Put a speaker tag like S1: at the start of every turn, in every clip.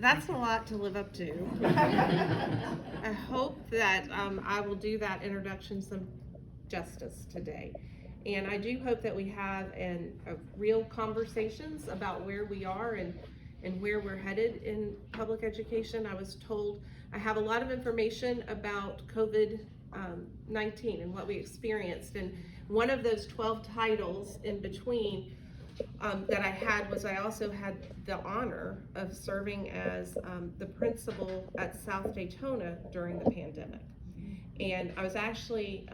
S1: That's a lot to live up to. I hope that I will do that introduction some justice today. And I do hope that we have real conversations about where we are and where we're headed in public education. I was told I have a lot of information about COVID-19 and what we experienced. And one of those 12 titles in between that I had was I also had the honor of serving as the principal at South Daytona during the pandemic. And I was actually,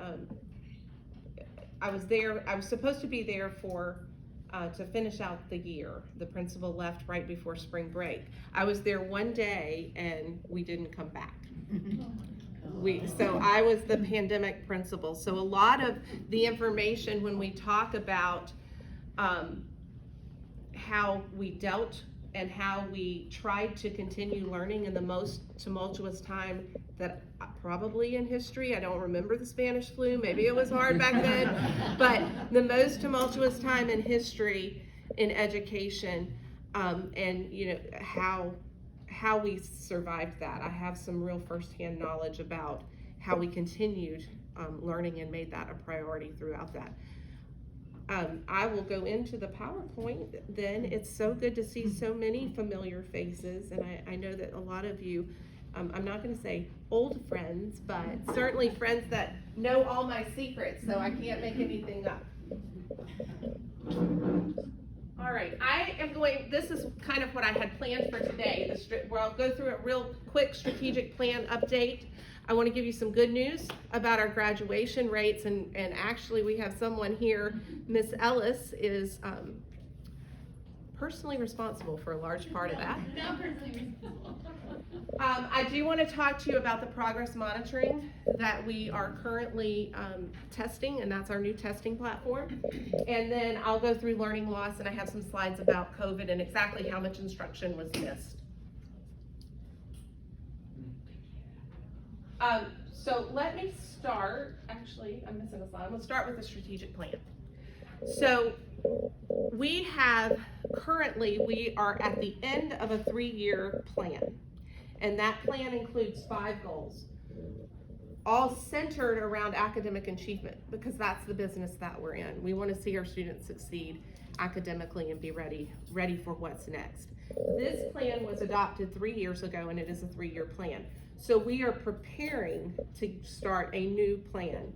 S1: I was supposed to be there to finish out the year. The principal left right before spring break. I was there one day and we didn't come back. So I was the pandemic principal. So a lot of the information when we talk about how we dealt and how we tried to continue learning in the most tumultuous time that probably in history, I don't remember the Spanish flu, maybe it was hard back then, but the most tumultuous time in history in education, and you know how we survived that. I have some real firsthand knowledge about how we continued learning and made that a priority throughout that. I will go into the PowerPoint then. It's so good to see so many familiar faces, and I know that a lot of you, I'm not going to say old friends, but certainly friends that know all my secrets, so I can't make anything up. All right, this is kind of what I had planned for today, where I'll go through a real quick strategic plan update. I want to give you some good news about our graduation rates, and actually we have someone here, Miss Ellis is personally responsible for a large part of that.
S2: Not personally responsible.
S1: I do want to talk to you about the progress monitoring that we are currently testing, and that's our new testing platform. And then I'll go through learning loss, and I have some slides about COVID and exactly how much instruction was missed. So let me start, actually, I'm missing a slide. I'm gonna start with the strategic plan. So we are at the end of a 3-year plan. And that plan includes 5 goals, all centered around academic achievement, because that's the business that we're in. We want to see our students succeed academically and be ready for what's next. This plan was adopted 3 years ago, and it is a 3-year plan. So we are preparing to start a new plan,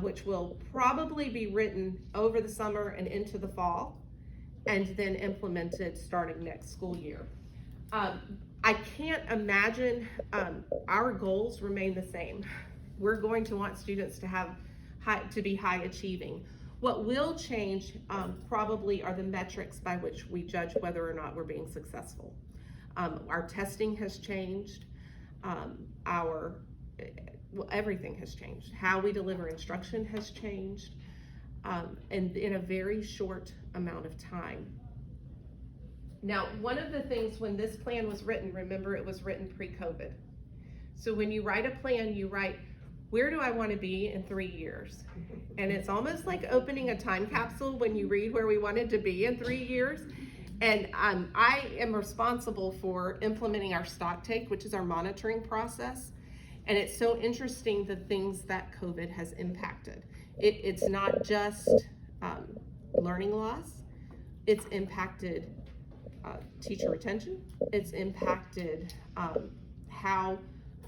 S1: which will probably be written over the summer and into the fall, and then implemented starting next school year. I can't imagine our goals remain the same. We're going to want students to be high achieving. What will change probably are the metrics by which we judge whether or not we're being successful. Our testing has changed. Everything has changed. How we deliver instruction has changed, and in a very short amount of time. Now, one of the things when this plan was written, remember it was written pre-COVID. So when you write a plan, you write, where do I want to be in 3 years? And it's almost like opening a time capsule when you read where we wanted to be in 3 years. And I am responsible for implementing our stock take, which is our monitoring process. And it's so interesting the things that COVID has impacted. It's not just learning loss, it's impacted teacher retention, it's impacted how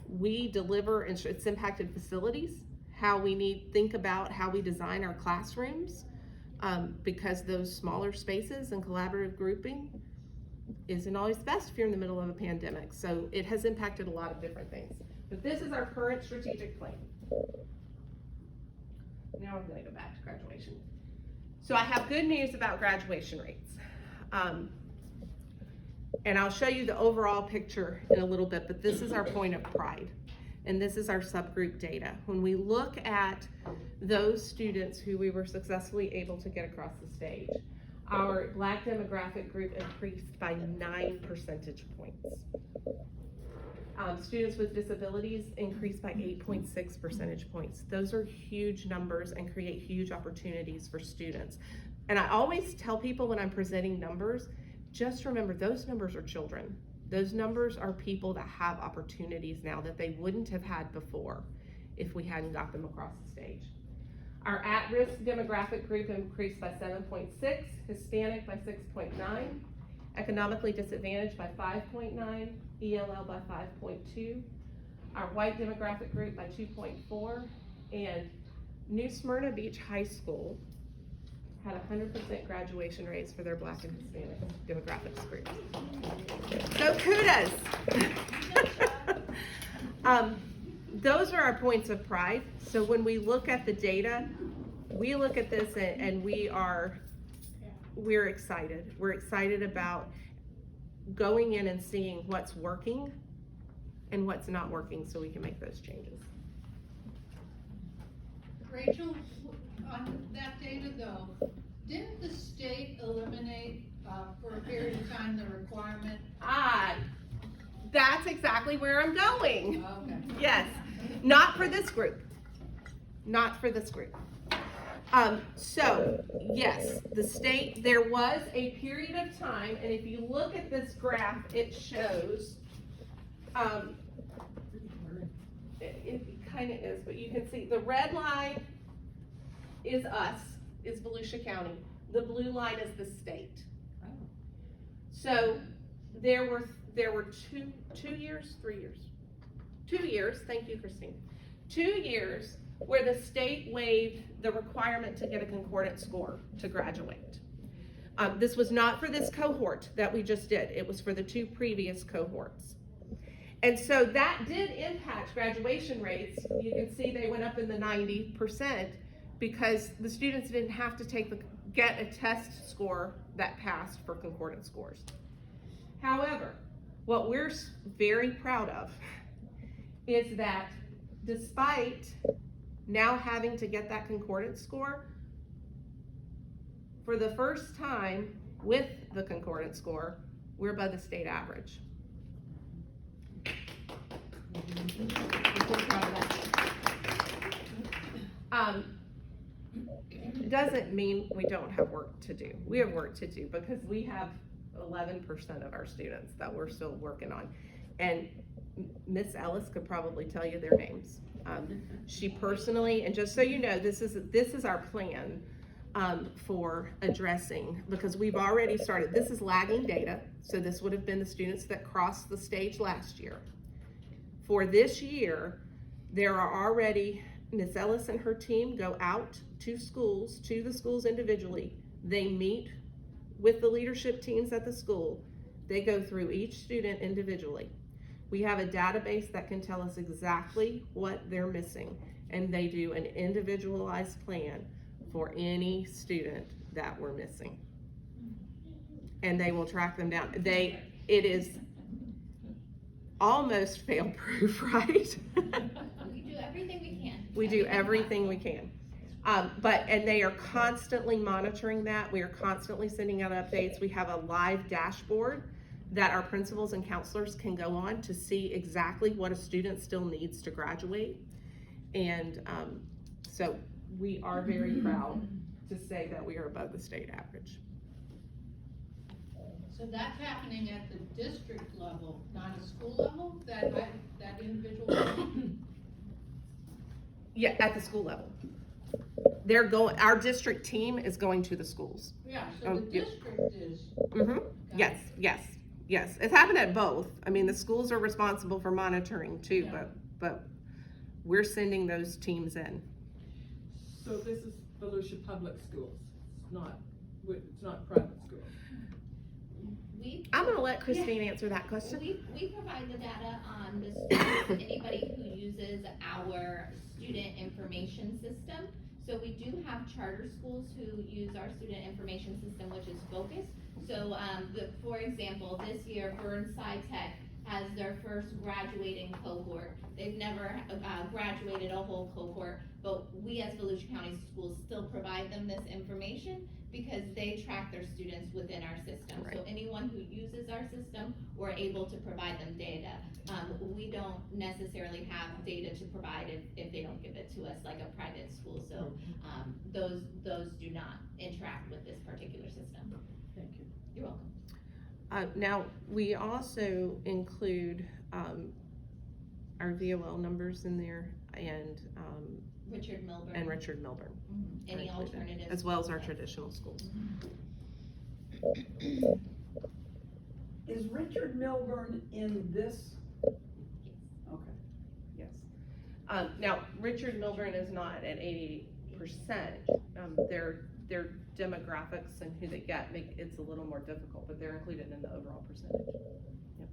S1: we deliver, it's impacted facilities, how we think about how we design our classrooms, because those smaller spaces and collaborative grouping isn't always best if you're in the middle of a pandemic. So it has impacted a lot of different things. But this is our current strategic plan. Now I'm going to go back to graduation. So I have good news about graduation rates. And I'll show you the overall picture in a little bit, but this is our point of pride. And this is our subgroup data. When we look at those students who we were successfully able to get across the stage, our Black demographic group increased by 9 percentage points. Students with disabilities increased by 8.6 percentage points. Those are huge numbers and create huge opportunities for students. And I always tell people when I'm presenting numbers, just remember those numbers are children. Those numbers are people that have opportunities now that they wouldn't have had before if we hadn't got them across the stage. Our at-risk demographic group increased by 7.6, Hispanic by 6.9, economically disadvantaged by 5.9, ELL by 5.2, our white demographic group by 2.4, and New Smyrna Beach High School had 100% graduation rates for their Black and Hispanic demographics group. So kudos. Those are our points of pride. So when we look at the data, we look at this and we're excited. We're excited about going in and seeing what's working and what's not working so we can make those changes.
S2: Rachel, on that data though, didn't the state eliminate for a period of time the requirement?
S1: That's exactly where I'm going.
S2: Okay.
S1: Yes, not for this group. Not for this group. So yes, the state, there was a period of time, and if you look at this graph, it shows, it kind of is, but you can see the red line is us, is Volusia County. The blue line is the state. So there were 2 years, 3 years, 2 years, thank you, Christine. 2 years where the state waived the requirement to get a concordant score to graduate. This was not for this cohort that we just did. It was for the 2 previous cohorts. And so that did impact graduation rates. You can see they went up in the 90% because the students didn't have to get a test score that passed for concordant scores. However, what we're very proud of is that despite now having to get that concordance score, for the first time with the concordance score, we're above the state average. It doesn't mean we don't have work to do. We have work to do because we have 11% of our students that we're still working on. And Miss Ellis could probably tell you their names. She personally, and just so you know, this is our plan for addressing, because we've already started. This is lagging data, so this would have been the students that crossed the stage last year. For this year, there are already, Miss Ellis and her team go out to the schools individually. They meet with the leadership teams at the school. They go through each student individually. We have a database that can tell us exactly what they're missing, and they do an individualized plan for any student that we're missing. And they will track them down. It is almost fail-proof, right?
S3: We do everything we can.
S1: We do everything we can. And they are constantly monitoring that. We are constantly sending out updates. We have a live dashboard that our principals and counselors can go on to see exactly what a student still needs to graduate. And so we are very proud to say that we are above the state average.
S2: So that's happening at the district level, not a school level, that individual level?
S1: Yeah, at the school level. Our district team is going to the schools.
S2: Yeah, so the district is.
S1: Mm-hmm. Yes. It's happened at both. I mean, the schools are responsible for monitoring too,
S2: Yeah.
S1: but we're sending those teams in.
S4: So this is Volusia Public Schools, it's not private schools.
S1: I'm gonna let Christine answer that question.
S3: We provide the data on the students, anybody who uses our student information system. So we do have charter schools who use our student information system, which is Focus. So, for example, this year Burnside Tech has their first graduating cohort. They've never graduated a whole cohort, but we as Volusia County Schools still provide them this information because they track their students within our system.
S1: Right.
S3: So anyone who uses our system, we're able to provide them data. We don't necessarily have data to provide if they don't give it to us like a private school. So those do not interact with this particular system.
S4: Thank you.
S3: You're welcome.
S1: Now, we also include, our VOL numbers in there and
S3: Richard Milburn.
S1: Richard Milburn.
S3: Mhm. Any
S1: are included,
S3: alternatives?
S1: as well as our traditional schools.
S5: Is Richard Milburn in this? Okay.
S1: Yes. Now, Richard Milburn is not at 88%. Their demographics and who they get make it's a little more difficult, but they're included in the overall percentage. Yep.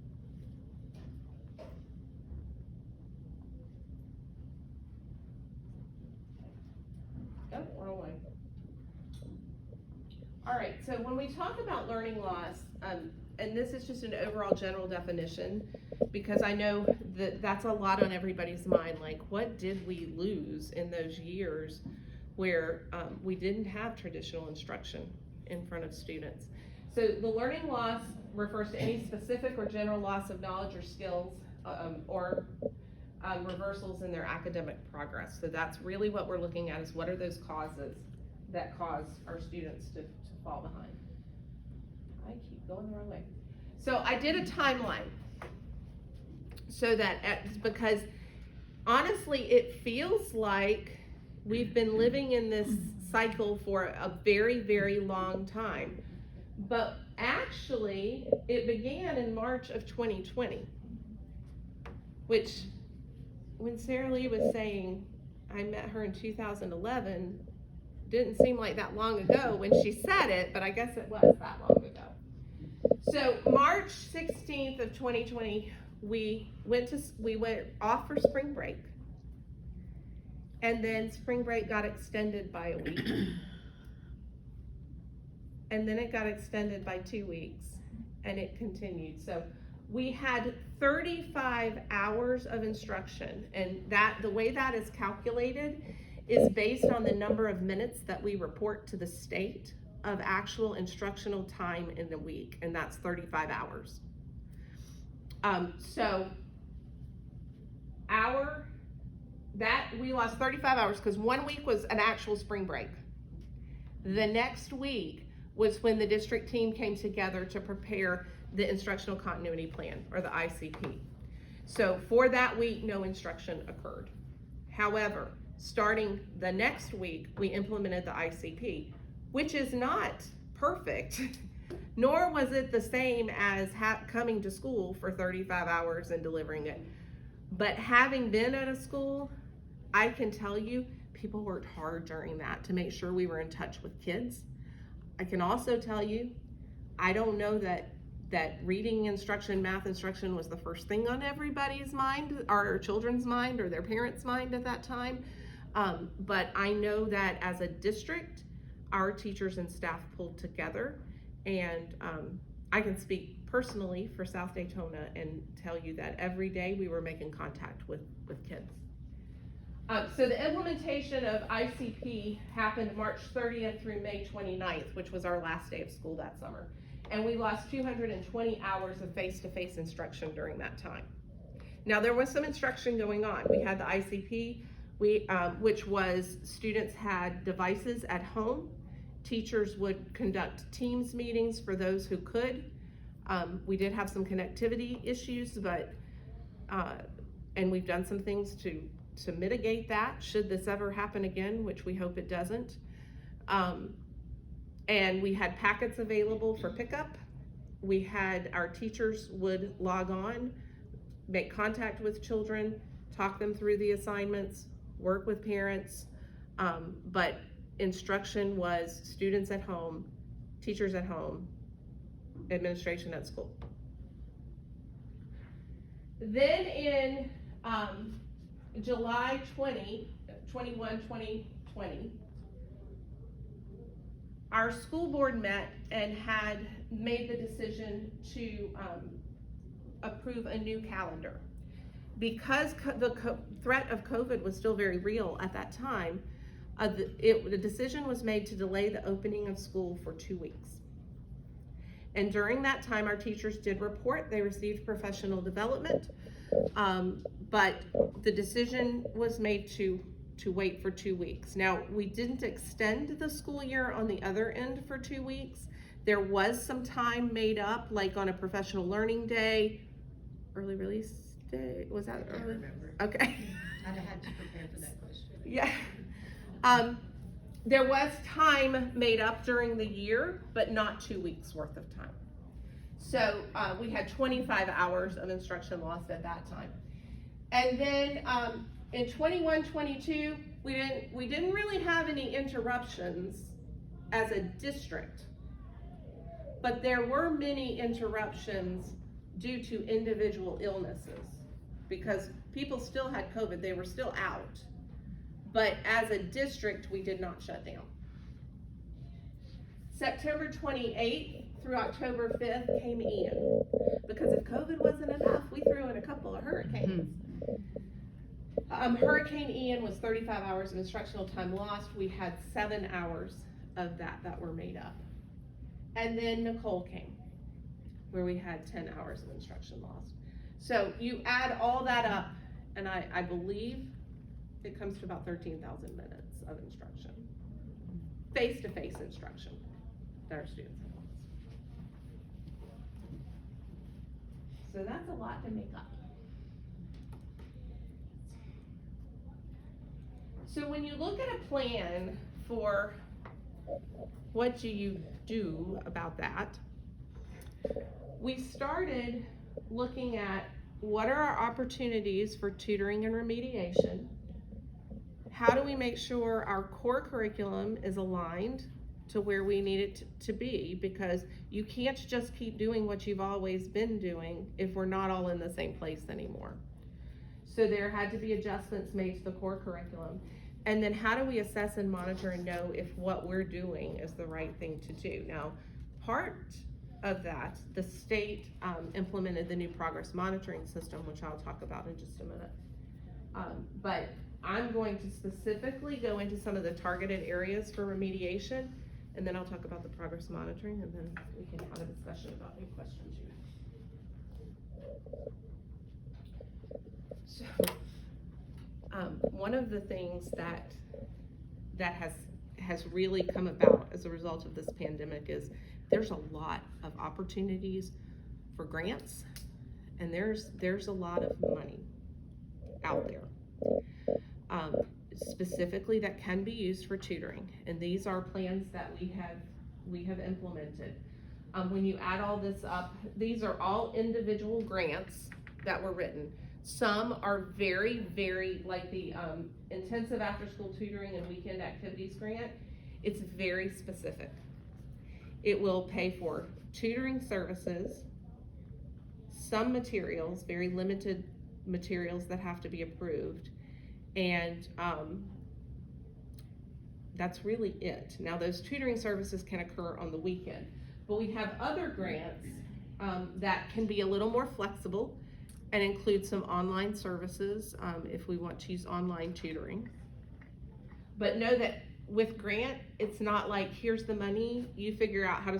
S1: Oh, wrong way. All right, so when we talk about learning loss, and this is just an overall general definition, because I know that that's a lot on everybody's mind, like what did we lose in those years where we didn't have traditional instruction in front of students. So the learning loss refers to any specific or general loss of knowledge or skills or reversals in their academic progress. So that's really what we're looking at, is what are those causes that cause our students to fall behind. I keep going the wrong way. So I did a timeline so that, because honestly, it feels like we've been living in this cycle for a very, very long time. But actually, it began in March of 2020, which, when Sarah Lee was saying, I met her in 2011, didn't seem like that long ago when she said it, but I guess it was that long ago. So March 16th of 2020, we went off for spring break. And then spring break got extended by a week. And then it got extended by 2 weeks, and it continued. So we had 35 hours of instruction, and that the way that is calculated is based on the number of minutes that we report to the state of actual instructional time in the week, and that's 35 hours. So we lost 35 hours because 1 week was an actual spring break. The next week was when the district team came together to prepare the instructional continuity plan, or the ICP. So for that week, no instruction occurred. However, starting the next week, we implemented the ICP, which is not perfect, nor was it the same as coming to school for 35 hours and delivering it. But having been at a school, I can tell you, people worked hard during that to make sure we were in touch with kids. I can also tell you, I don't know that reading instruction, math instruction was the first thing on everybody's mind, or children's mind, or their parents' mind at that time. But I know that as a district, our teachers and staff pulled together, and I can speak personally for South Daytona and tell you that every day we were making contact with kids. So the implementation of ICP happened March 30th through May 29th, which was our last day of school that summer. And we lost 220 hours of face-to-face instruction during that time. Now, there was some instruction going on. We had the ICP, which was students had devices at home. Teachers would conduct Teams meetings for those who could. We did have some connectivity issues, but, and we've done some things to mitigate that, should this ever happen again, which we hope it doesn't. And we had packets available for pickup. We had, our teachers would log on, make contact with children, talk them through the assignments, work with parents, but instruction was students at home, teachers at home, administration at school. Then in July 2020, our school board met and had made the decision to approve a new calendar. Because the threat of COVID was still very real at that time, the decision was made to delay the opening of school for 2 weeks. And during that time, our teachers did report they received professional development, but the decision was made to wait for 2 weeks. Now, we didn't extend the school year on the other end for 2 weeks There was some time made up, like on a professional learning day, early release day, was that
S6: I can't
S1: early?
S6: remember.
S1: Okay.
S6: I'd have had to prepare for that question.
S1: Yeah. There was time made up during the year, but not 2 weeks worth of time. So we had 25 hours of instruction lost at that time. And then in 21-22, we didn't really have any interruptions as a district, but there were many interruptions due to individual illnesses because people still had COVID, they were still out. But as a district, we did not shut down. September 28th through October 5th came Ian. Because if COVID wasn't enough, we threw in a couple of hurricanes. Hurricane Ian was 35 hours of instructional time lost. We had 7 hours of that were made up. And then Nicole came, where we had 10 hours of instruction lost. So you add all that up, and I believe it comes to about 13,000 minutes of instruction. Face-to-face instruction that our students have lost. So that's a lot to make up. So when you look at a plan for what do you do about that, we started looking at what are our opportunities for tutoring and remediation. How do we make sure our core curriculum is aligned to where we need it to be? Because you can't just keep doing what you've always been doing if we're not all in the same place anymore. So there had to be adjustments made to the core curriculum. And then how do we assess and monitor and know if what we're doing is the right thing to do? Now, part of that, the state implemented the new progress monitoring system, which I'll talk about in just a minute. But I'm going to specifically go into some of the targeted areas for remediation, and then I'll talk about the progress monitoring, and then we can have a discussion about any questions you have. So, one of the things that has really come about as a result of this pandemic is there's a lot of opportunities for grants, and there's a lot of money out there. Specifically that can be used for tutoring, and these are plans that we have implemented. When you add all this up, these are all individual grants that were written. Some are very, very, like the intensive after-school tutoring and weekend activities grant, it's very specific. It will pay for tutoring services, some materials, very limited materials that have to be approved, and that's really it. Now those tutoring services can occur on the weekend, but we have other grants that can be a little more flexible and include some online services if we want to use online tutoring. But know that with grant, it's not like here's the money, you figure out how to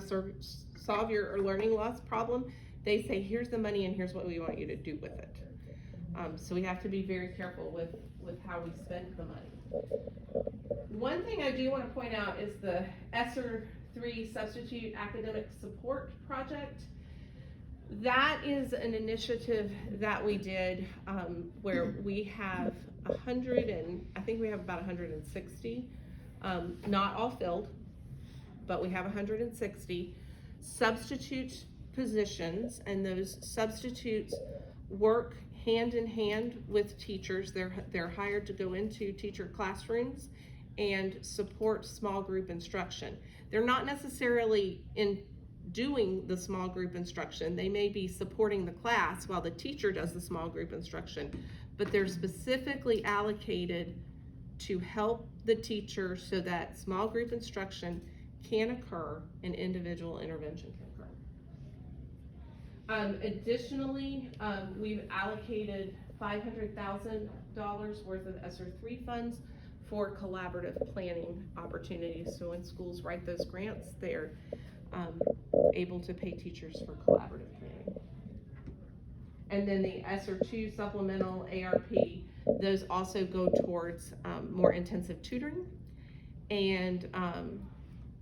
S1: solve your learning loss problem. They say here's the money and here's what we want you to do with it. So we have to be very careful with how we spend the money. One thing I do want to point out is the ESSER 3 Substitute Academic Support Project. That is an initiative that we did where we have 100 and I think we have about 160, not all filled, but we have 160 substitute positions, and those substitutes work hand in hand with teachers. They're hired to go into teacher classrooms and support small group instruction. They're not necessarily doing the small group instruction. They may be supporting the class while the teacher does the small group instruction, but they're specifically allocated to help the teacher so that small group instruction can occur and individual intervention can occur. Additionally, we've allocated $500,000 worth of ESSER 3 funds for collaborative planning opportunities. So when schools write those grants, they're able to pay teachers for collaborative planning. And then the ESSER 2 supplemental ARP, those also go towards more intensive tutoring and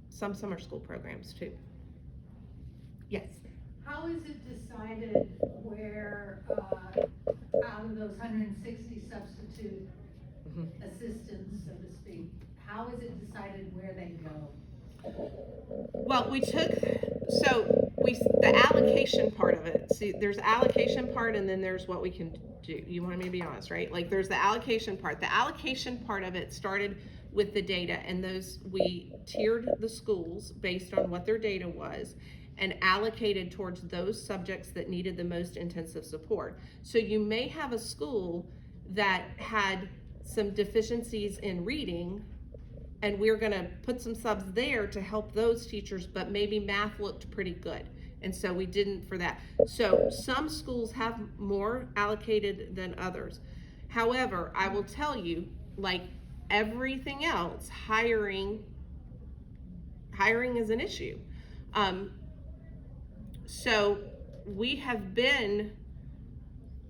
S1: some summer school programs too. Yes.
S2: How is it decided where, out of those 160 substitute
S1: Mhm.
S2: assistants, so to speak, how is it decided where they go?
S1: Well, the allocation part of it, see, there's allocation part and then there's what we can do. You want me to be honest, right? Like, there's the allocation part. The allocation part of it started with the data, and we tiered the schools based on what their data was and allocated towards those subjects that needed the most intensive support. So you may have a school that had some deficiencies in reading, and we're gonna put some subs there to help those teachers, but maybe math looked pretty good. And so we didn't for that. So some schools have more allocated than others. However, I will tell you, like everything else, hiring is an issue. So we have been,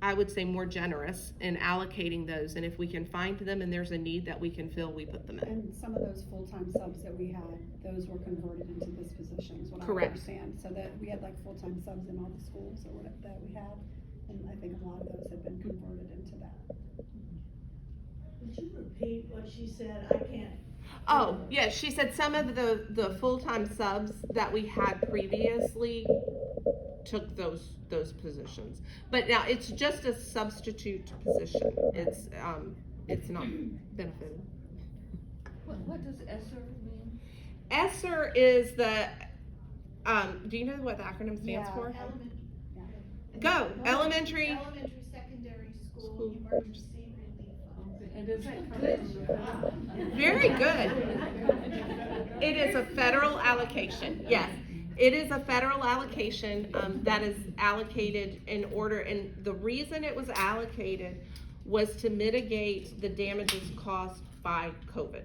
S1: I would say, more generous in allocating those, and if we can find them and there's a need that we can fill, we put them in.
S7: And some of those full-time subs that we had, those were converted into this position, is what I
S1: Correct.
S7: understand. So that we had like full-time subs in all the schools or whatever that we had, and I think a lot of those have been converted into that.
S8: Would you repeat what she said? I can't.
S1: Oh, yeah, she said some of the full-time subs that we had previously took those positions. But now it's just a substitute position. It's not benefited.
S8: What does ESSER mean?
S1: ESSER is the, do you know what the acronym stands
S7: Yeah.
S1: for?
S3: Elementary.
S1: Go, elementary.
S3: Elementary, secondary school,
S1: School.
S3: emergency relief.
S4: And does that come from the federal?
S1: Very good. It is a federal allocation, yes. It is a federal allocation that is allocated in order, and the reason it was allocated was to mitigate the damages caused by COVID.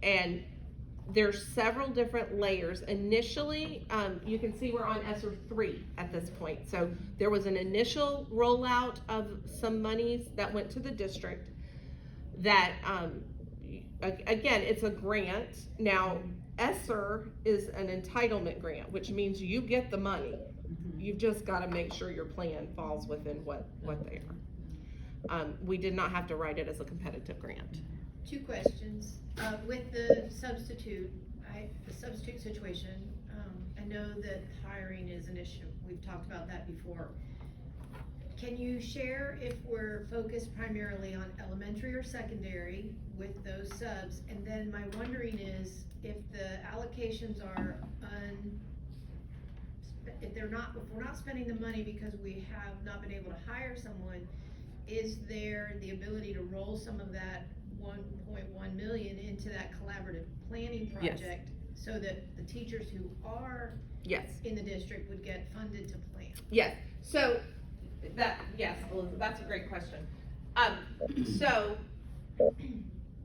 S1: And there's several different layers. Initially, you can see we're on ESSER 3 at this point. So there was an initial rollout of some monies that went to the district that, again, it's a grant. Now, ESSER is an entitlement grant, which means you get the money. You've just got to make sure your plan falls within what they are. We did not have to write it as a competitive grant.
S6: Two questions. With the substitute situation, I know that hiring is an issue. We've talked about that before. Can you share if we're focused primarily on elementary or secondary with those subs? And then my wondering is if the allocations are if we're not spending the money because we have not been able to hire someone, is there the ability to roll some of that 1.1 million into that collaborative planning project so that the teachers who are
S1: Yes.
S6: in the district would get funded to plan?
S1: Yes. So yes, Elizabeth, that's a great question. So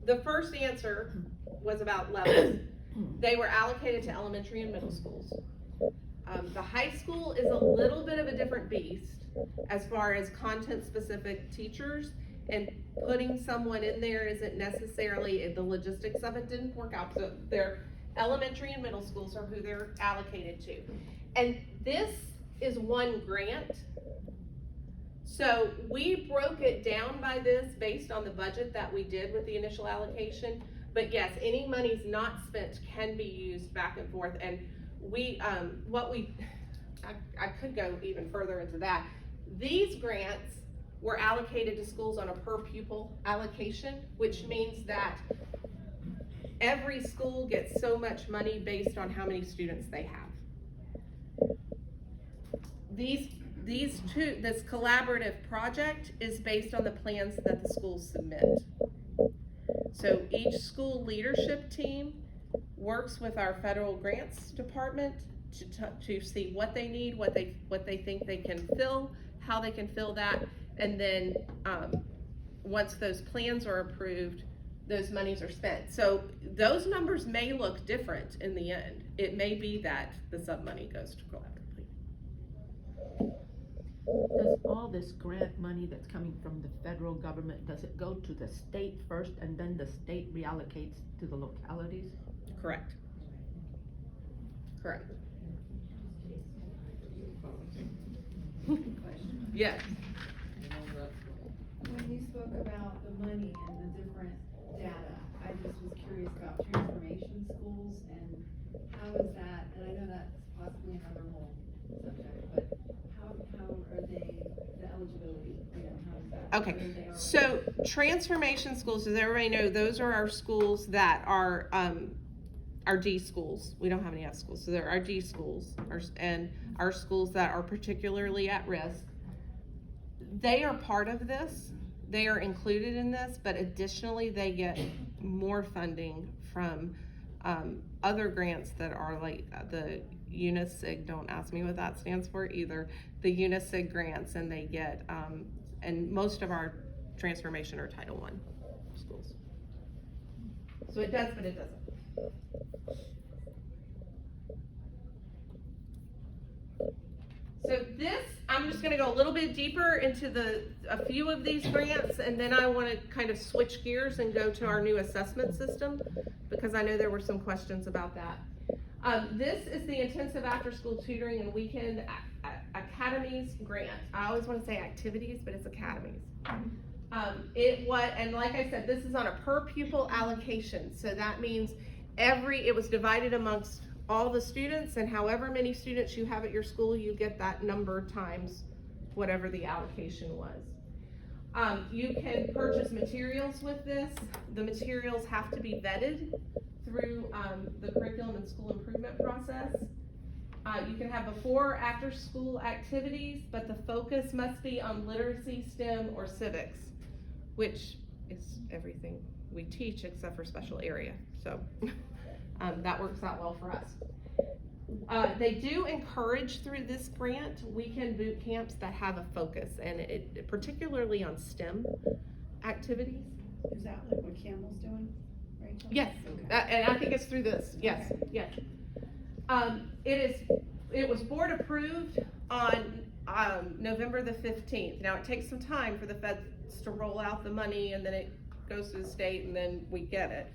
S1: the first answer was about levels. They were allocated to elementary and middle schools. The high school is a little bit of a different beast as far as content-specific teachers, and putting someone in there isn't necessarily, the logistics of it didn't work out. So their elementary and middle schools are who they're allocated to. And this is one grant. So we broke it down by this based on the budget that we did with the initial allocation. But yes, any monies not spent can be used back and forth. And I could go even further into that. These grants were allocated to schools on a per pupil allocation, which means that every school gets so much money based on how many students they have. This collaborative project is based on the plans that the schools submit. So each school leadership team works with our federal grants department to see what they need, what they think they can fill, how they can fill that, and then once those plans are approved, those monies are spent. So those numbers may look different in the end. It may be that the sub money goes to collaboratively.
S9: Does all this grant money that's coming from the federal government, does it go to the state first and then the state reallocates to the localities?
S1: Correct. Correct. Yes.
S10: When you spoke about the money and the different data, I just was curious about transformation schools and how is that, and I know that's possibly another whole subject, but how are they, the eligibility, how is that?
S1: Okay,
S10: Where they are?
S1: so transformation schools, as everybody knows, those are our schools that are our D schools. We don't have any F schools, so they're our D schools, and our schools that are particularly at risk. They are part of this. They are included in this, but additionally, they get more funding from other grants that are like the UNICIG. Don't ask me what that stands for either. The UNICIG grants, and they get, and most of our transformation are Title I schools. So it does, but it doesn't. So this, I'm just gonna go a little bit deeper into a few of these grants, and then I wanna kind of switch gears and go to our new assessment system, because I know there were some questions about that. This is the Intensive After School Tutoring and Weekend Academies grant. I always wanna say activities, but it's academies. And like I said, this is on a per pupil allocation, so that means it was divided amongst all the students, and however many students you have at your school, you get that number times whatever the allocation was. You can purchase materials with this. The materials have to be vetted through the curriculum and school improvement process. You can have before or after school activities, but the focus must be on literacy, STEM, or civics, which is everything we teach except for special area. So that works out well for us. They do encourage through this grant weekend boot camps that have a focus, and it particularly on STEM activities.
S7: Is that like what Campbell's doing, Rachel?
S1: Yes,
S7: Okay.
S1: and I think it's through this. Yes,
S7: Okay.
S1: yes. It was board approved on November the 15th. Now it takes some time for the feds to roll out the money, and then it goes to the state, and then we get it.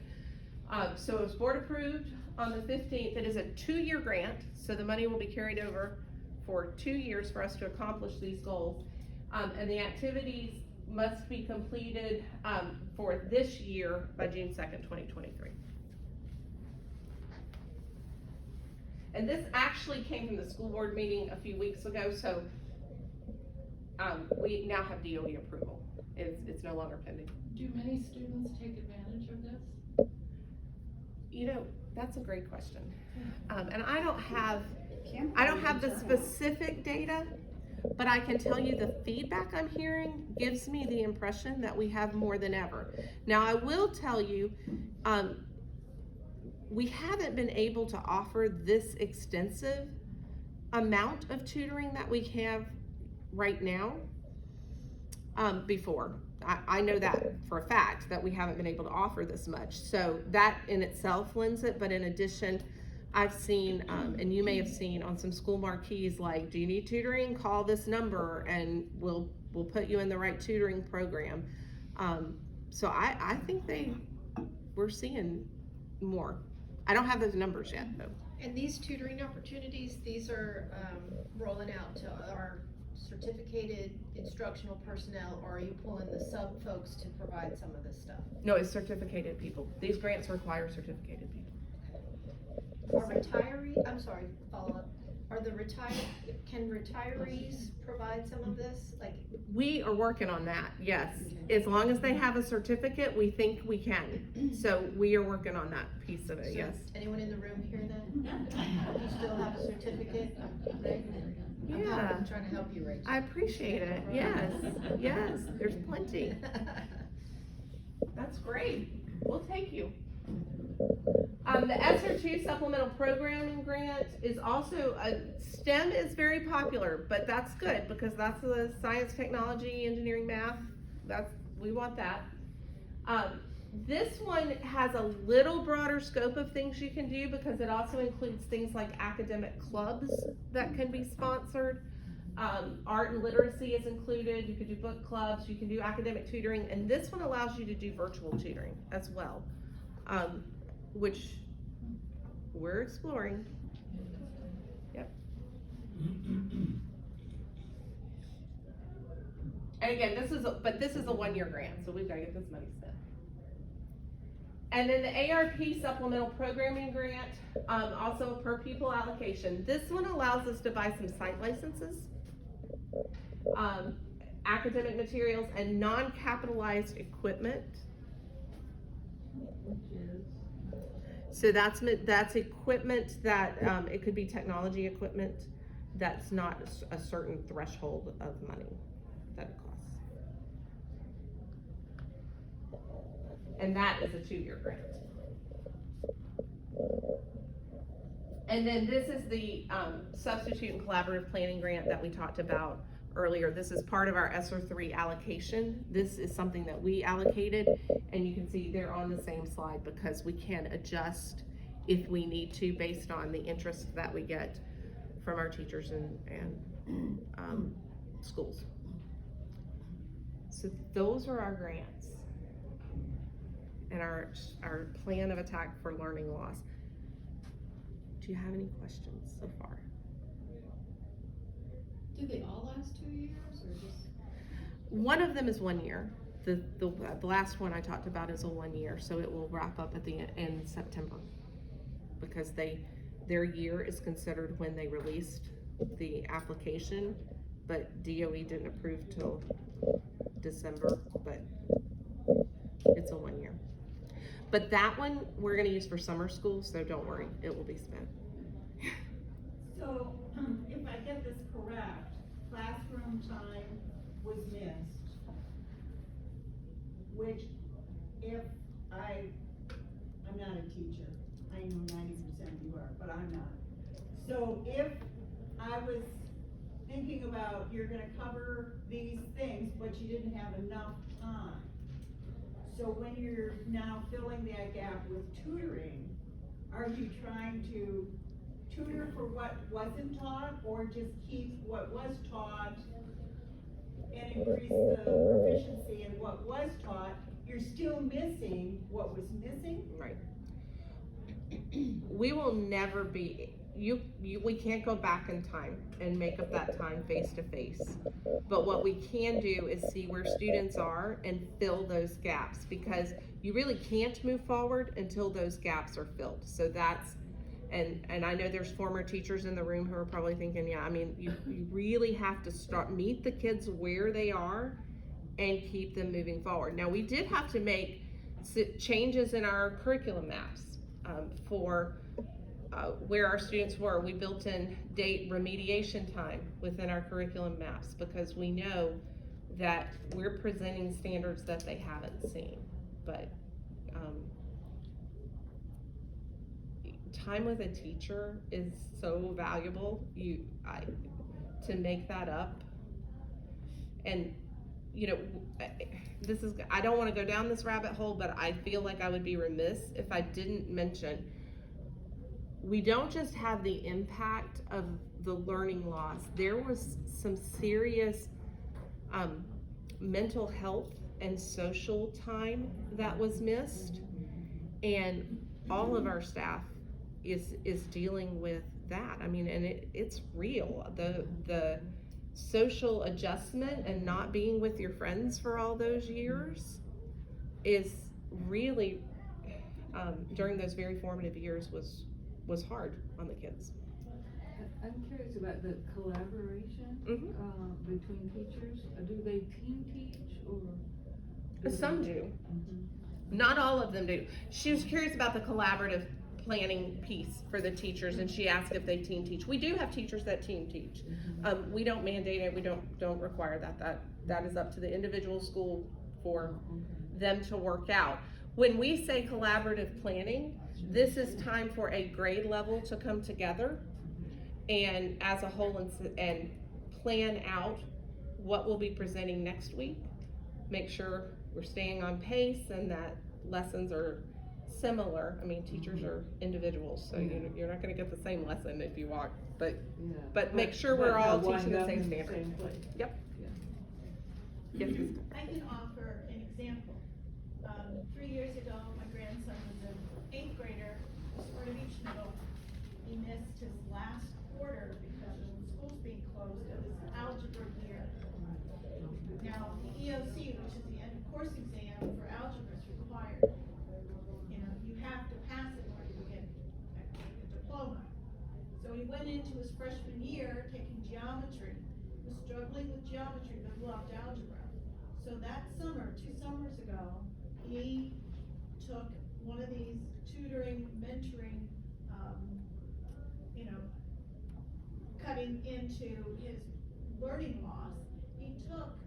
S1: So it was board approved on the 15th. It is a 2-year grant, so the money will be carried over for 2 years for us to accomplish these goals. And the activities must be completed for this year by June 2nd, 2023. And this actually came from the school board meeting a few weeks ago, so we now have DOE approval. It's no longer pending.
S2: Do many students take advantage of this?
S1: You know, that's a great question. And I don't have
S7: Campbell
S1: the
S7: turnout.
S1: specific data, but I can tell you the feedback I'm hearing gives me the impression that we have more than ever. Now, I will tell you, we haven't been able to offer this extensive amount of tutoring that we have right now before. I know that for a fact, that we haven't been able to offer this much. So that in itself lends it, but in addition, I've seen, and you may have seen on some school marquees, like, do you need tutoring? Call this number and we'll put you in the right tutoring program. So I think we're seeing more. I don't have those numbers yet, though.
S6: And these tutoring opportunities, these are rolling out to our certificated instructional personnel, or are you pulling the sub folks to provide some of this stuff?
S1: No, it's certificated people. These grants require certificated people.
S6: I'm sorry, follow up. Can retirees provide some of this? Like,
S1: We are working on that, yes. As long as they have a certificate, we think we can. So we are working on that piece of it,
S6: so
S1: yes.
S6: anyone in the room hear that? You still have a certificate?
S1: Yeah.
S6: I'm trying to help you, Rachel.
S1: I appreciate it, yes, yes, there's plenty. That's great, we'll take you. The ESSER 2 supplemental programming grant is also, STEM is very popular, but that's good because that's the science, technology, engineering, math, we want that. This one has a little broader scope of things you can do because it also includes things like academic clubs that can be sponsored. Art and literacy is included. You can do book clubs, you can do academic tutoring, and this one allows you to do virtual tutoring as well, which we're exploring. Yep. again, this is a 1-year grant, so we've gotta get this money spent. And then the ARP supplemental programming grant, also a per pupil allocation. This one allows us to buy some site licenses, academic materials, and non-capitalized equipment. So that's equipment that, it could be technology equipment that's not a certain threshold of money that it costs. And that is a 2-year grant. And then this is the substitute and collaborative planning grant that we talked about earlier. This is part of our ESSER 3 allocation. This is something that we allocated, and you can see they're on the same slide because we can adjust if we need to based on the interest that we get from our teachers and schools. So those are our grants and our plan of attack for learning loss. Do you have any questions so far?
S10: Do they all last 2 years or just?
S1: One of them is 1 year. The last one I talked about is a 1 year, so it will wrap up at the end of September because their year is considered when they released the application, but DOE didn't approve till December, but it's a 1 year. But that one we're gonna use for summer school, so don't worry, it will be spent.
S8: So, if I get this correct, classroom time was missed, which I'm not a teacher, I know 90% of you are, but I'm not. So if I was thinking about, you're gonna cover these things, but you didn't have enough time. So when you're now filling that gap with tutoring, are you trying to tutor for what wasn't taught, or just keep what was taught and increase the proficiency in what was taught? You're still missing what was missing?
S1: Right. We will never be, we can't go back in time and make up that time face to face. But what we can do is see where students are and fill those gaps, because you really can't move forward until those gaps are filled. So that's, and I know there's former teachers in the room who are probably thinking, yeah, I mean, you really have to meet the kids where they are and keep them moving forward. Now, we did have to make changes in our curriculum maps for where our students were. We built in date remediation time within our curriculum maps because we know that we're presenting standards that they haven't seen. But time with a teacher is so valuable. To make that up, and you know, I don't want to go down this rabbit hole, but I feel like I would be remiss if I didn't mention, we don't just have the impact of the learning loss. There was some serious mental health and social time that was missed, and all of our staff is dealing with that. I mean, and it's real. The social adjustment and not being with your friends for all those years is really, during those very formative years, was hard on the kids.
S11: I'm curious about the collaboration between teachers. Do they team teach or?
S1: Some do. Not all of them do. She was curious about the collaborative planning piece for the teachers, and she asked if they team teach. We do have teachers that team teach. We don't mandate it. We don't require that. That is up to the individual school for them to work out. When we say collaborative planning, this is time for a grade level to come together and as a whole and plan out what we'll be presenting next week. Make sure we're staying on pace and that lessons are similar. I mean, teachers are individuals, so you're not going to get the same lesson if you walk, but make sure we're all teaching the same standard. Yep. Yes.
S12: I can offer an example. 3 years ago, my grandson was an 8th grader, Sport of Beach Middle. He missed his last quarter because of the schools being closed. It was algebra year. Now Now, the EOC, which is the end of course exam for algebra, is required. You know, you have to pass it in order to get a diploma. So he went into his freshman year taking geometry, was struggling with geometry, but loved algebra. So that summer, 2 summers ago, he took one of these tutoring, mentoring, you know, cutting into his learning loss. He took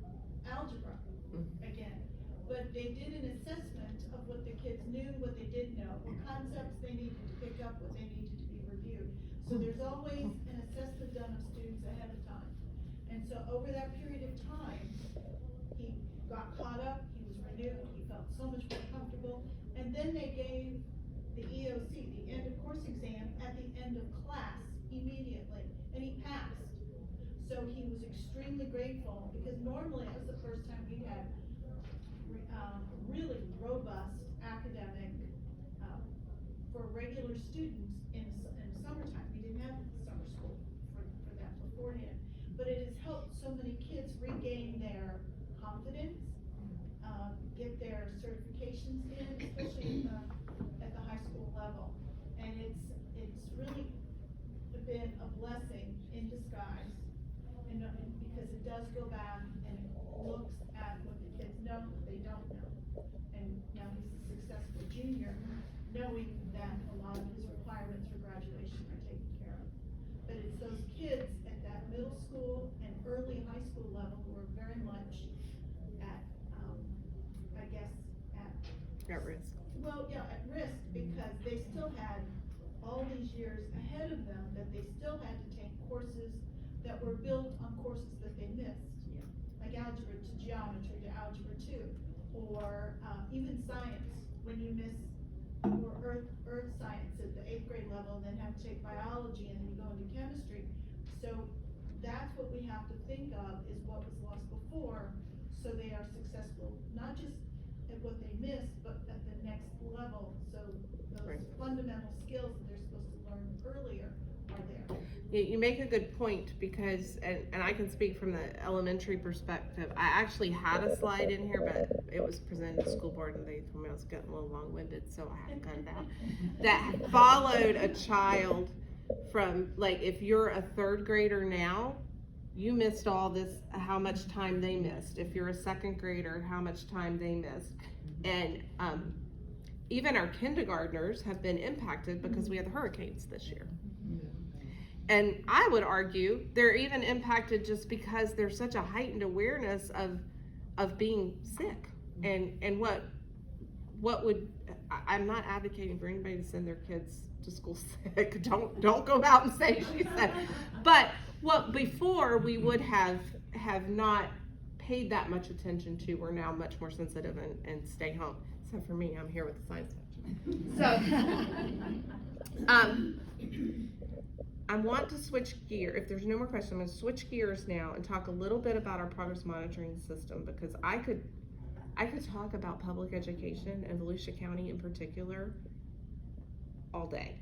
S12: algebra again, but they did an assessment of what the kids knew, what they didn't know, what concepts they needed to pick up, what they needed to be reviewed. So there's always an assessment done of students ahead of time. And so over that period of time, he got caught up, he was renewed, he felt so much more comfortable. And then they gave the EOC, the end of course exam, at the end of class immediately, and he passed. So he was extremely grateful, because normally it was the first time we had really robust academic for regular students in summertime. We didn't have summer school for that beforehand. But it has helped so many kids regain their confidence, get their certifications in, especially at the high school level. And it's really been a blessing in disguise, and because it does go back and it looks at what the kids know, what they don't know. And now he's a successful junior, knowing that a lot of his requirements for graduation are taken care of. But it's those kids at that middle school and early high school level who are very much at, I guess,
S1: At risk.
S12: well, yeah, at risk, because they still had all these years ahead of them that they still had to take courses that were built on courses that they missed.
S5: Yeah.
S12: Like algebra to geometry to algebra 2, or even science, when you miss or earth science at the 8th grade level, and then have to take biology, and then you go into chemistry. So that's what we have to think of, is what was lost before, so they are successful, not just at what they missed, but at the next level. So those
S1: Right.
S12: fundamental skills that they're supposed to learn earlier are there.
S1: You make a good point, because, and I can speak from the elementary perspective. I actually had a slide in here, but it was presented to school board and they told me I was getting a little long-winded, so I haven't got it out. That followed a child from, like, if you're a 3rd grader now, you missed all this, how much time they missed. If you're a 2nd grader, how much time they missed. And even our kindergartners have been impacted because we had the hurricanes this year. And I would argue they're even impacted just because there's such a heightened awareness of being sick. And what would, I'm not advocating for anybody to send their kids to school sick. Don't go out and say she said. But what before we would have not paid that much attention to, we're now much more sensitive and stay home. Except for me, I'm here with the science section. So, I want to switch gear. If there's no more questions, I'm going to switch gears now and talk a little bit about our progress monitoring system, because I could talk about public education and Volusia County in particular all day,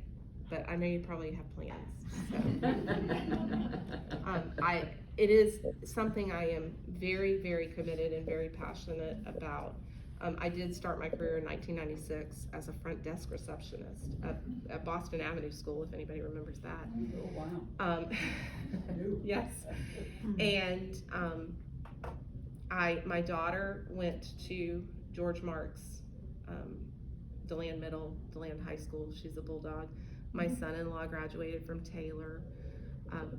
S1: but I know you probably have plans. So. It is something I am very, very committed and very passionate about. I did start my career in 1996 as a front desk receptionist at Boston Avenue School, if anybody remembers that.
S5: Oh, wow.
S1: Yes. And my daughter went to George Marks, DeLand Middle, DeLand High School. She's a Bulldog. My son-in-law graduated from Taylor.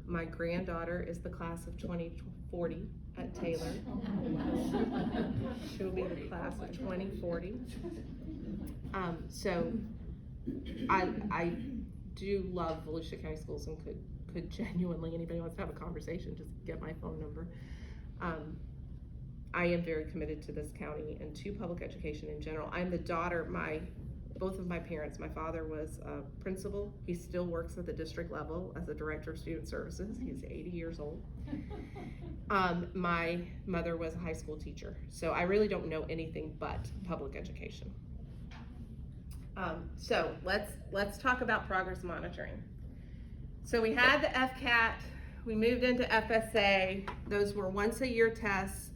S1: My granddaughter is the class of 2040 at Taylor. She'll be the class of 2040. So I do love Volusia County Schools, and could genuinely, anybody wants to have a conversation, just get my phone number. I am very committed to this county and to public education in general. I'm the daughter, both of my parents. My father was a principal. He still works at the district level as a director of student services. He's 80 years old. My mother was a high school teacher. So I really don't know anything but public education. So let's talk about progress monitoring. So we had the FCAT, we moved into FSA. Those were once a year tests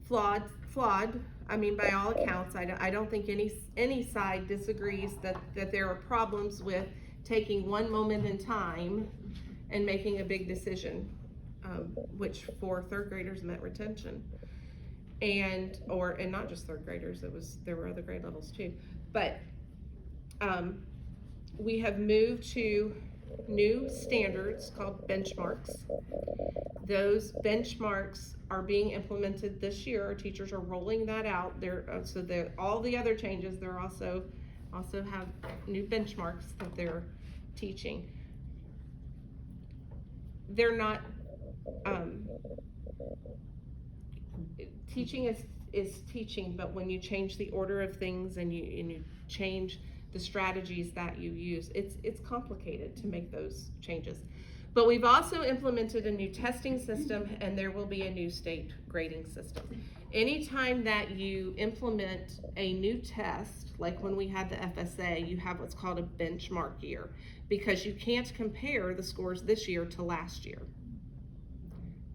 S1: flawed. I mean, by all accounts, I don't think any side disagrees that there are problems with taking one moment in time and making a big decision, which for third graders meant retention. And not just third graders, there were other grade levels too. But we have moved to new standards called benchmarks. Those benchmarks are being implemented this year. Our teachers are rolling that out. All the other changes, they're also have new benchmarks that they're teaching. They're not, teaching is teaching, but when you change the order of things and you change the strategies that you use, it's complicated to make those changes. But we've also implemented a new testing system, and there will be a new state grading system. Anytime that you implement a new test, like when we had the FSA, you have what's called a benchmark year, because you can't compare the scores this year to last year.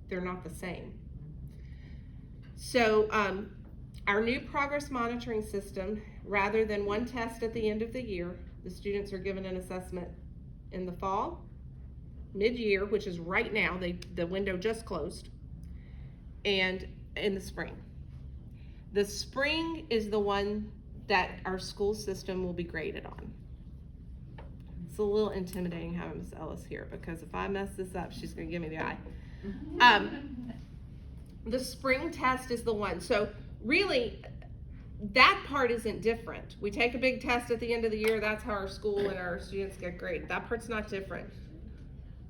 S1: They're not the same. So our new progress monitoring system, rather than one test at the end of the year, the students are given an assessment in the fall, mid-year, which is right now, the window just closed, and in the spring. The spring is the one that our school system will be graded on. It's a little intimidating having Miss Ellis here, because if I mess this up, she's gonna give me the eye. The spring test is the one. So really, that part isn't different. We take a big test at the end of the year. That's how our school and our students get graded. That part's not different.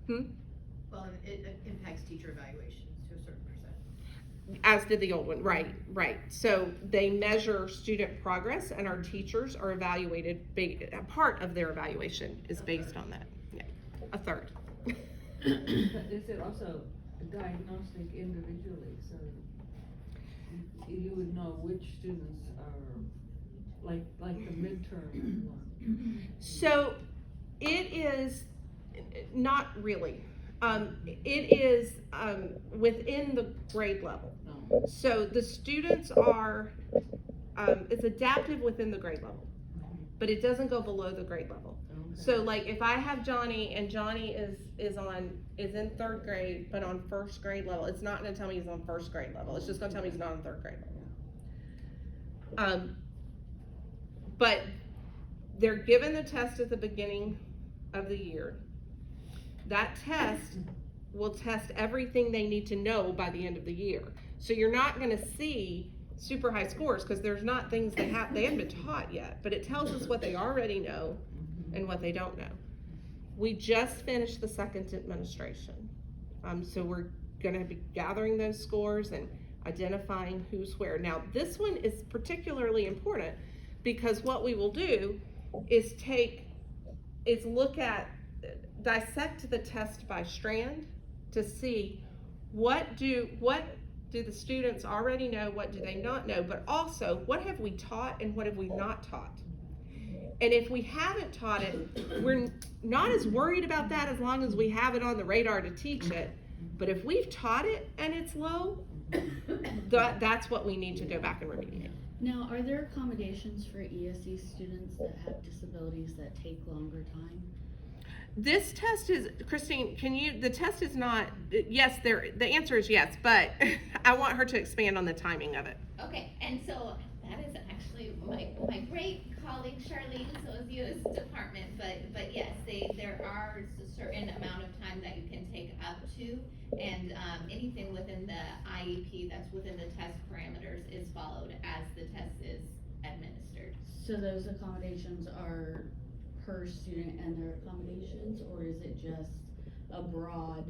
S6: Well, it impacts teacher evaluations to a certain percent.
S1: As did the old one, right. So they measure student progress, and our teachers are evaluated, a part of their evaluation is based on that. Yeah, a third.
S11: But is it also diagnostic individually, so you would know which students are like the midterm one?
S1: So it is not really. It is within the grade level. So the students are, it's adaptive within the grade level, but it doesn't go below the grade level. So like if I have Johnny, and Johnny is in third grade but on first grade level, it's not gonna tell me he's on first grade level. It's just gonna tell me he's not on third grade level. But they're given the test at the beginning of the year. That test will test everything they need to know by the end of the year. So you're not gonna see super high scores, because there's not things they haven't been taught yet, but it tells us what they already know and what they don't know. We just finished the second administration. So we're gonna be gathering those scores and identifying who's where. Now, this one is particularly important, because what we will do is dissect the test by strand to see what do the students already know, what do they not know, but also what have we taught and what have we not taught. And if we haven't taught it, we're not as worried about that as long as we have it on the radar to teach it. But if we've taught it and it's low, that's what we need to go back and remediate.
S13: Now, are there accommodations for ESE students that have disabilities that take longer time?
S1: This test is, Christine, the test is not, yes, the answer is yes, but I want her to expand on the timing of it.
S3: Okay, and so that is actually my great colleague Charlene Sozio's department, but yes, there are a certain amount of time that you can take up to, and anything within the IEP that's within the test parameters is followed as the test is administered.
S13: So those accommodations are per student and their accommodations, or is it just abroad